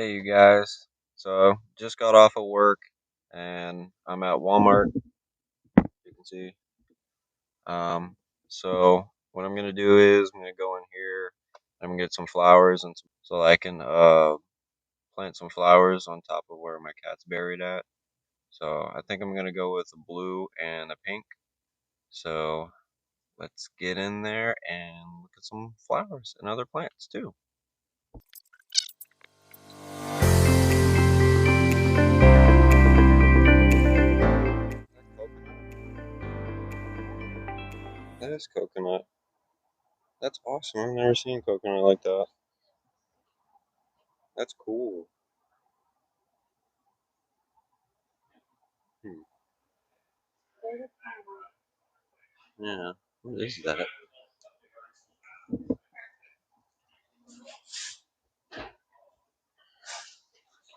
Hey you guys, so just got off of work and I'm at Walmart, you can see. So what I'm gonna do is I'm gonna go in here, I'm gonna get some flowers and so I can plant some flowers on top of where my cat's buried at. So I think I'm gonna go with a blue and a pink. So let's get in there and look at some flowers and other plants too. That is coconut. That's awesome. I've never seen coconut like that. That's cool. Hmm. Yeah. What is that?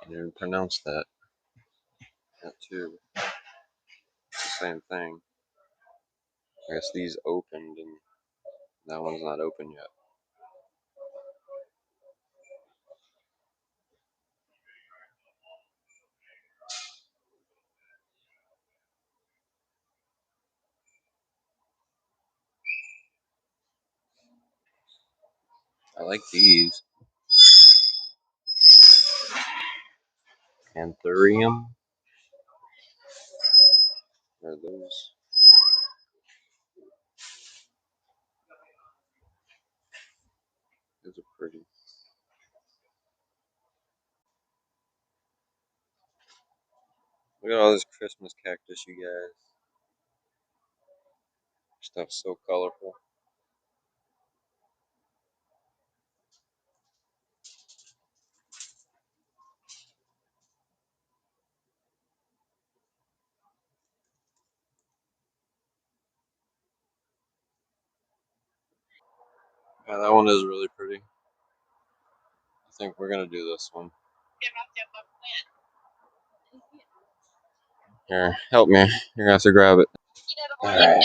I didn't even pronounce that. That too. It's the same thing. I guess these opened and that one's not open yet. I like these. Anthurium. Are those? Those are pretty. Look at all this Christmas cactus, you guys. Stuff's so colorful. Yeah, that one is really pretty. I think we're gonna do this one. Here, help me. You're gonna have to grab it. Alright.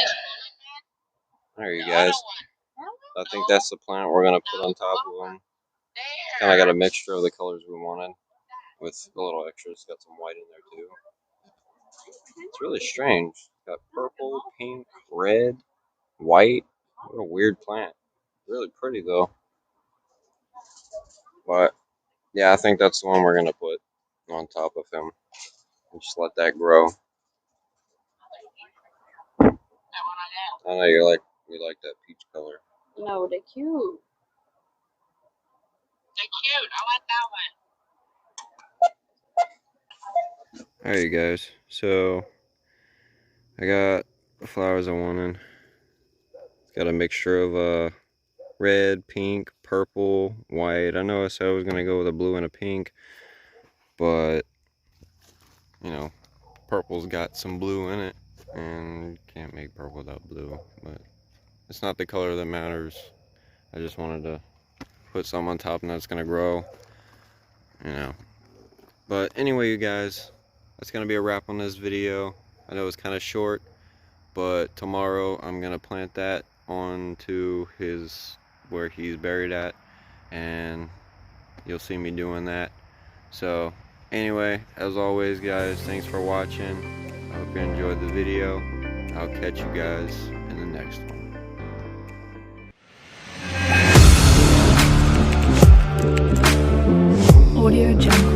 There you guys. I think that's the plant we're gonna put on top of them. Kind of got a mixture of the colors we wanted, with a little extra. It's got some white in there too. It's really strange. It's got purple, pink, red, white. What a weird plant. Really pretty though. But yeah, I think that's the one we're gonna put on top of him. And just let that grow. I know you like that peach color. No, they're cute. They're cute. I want that one. Alright you guys, so I got the flowers I wanted. It's got a mixture of red, pink, purple, white. I know I said I was gonna go with a blue and a pink, but you know, purple's got some blue in it, and can't make purple without blue. But it's not the color that matters. I just wanted to put some on top and that's gonna grow, you know. But anyway, you guys, that's gonna be a wrap on this video. I know it's kind of short, but tomorrow I'm gonna plant that onto where he's buried at, and you'll see me doing that. So anyway, as always guys, thanks for watching. I hope you enjoyed the video. I'll catch you guys in the next one. Audio Jungle.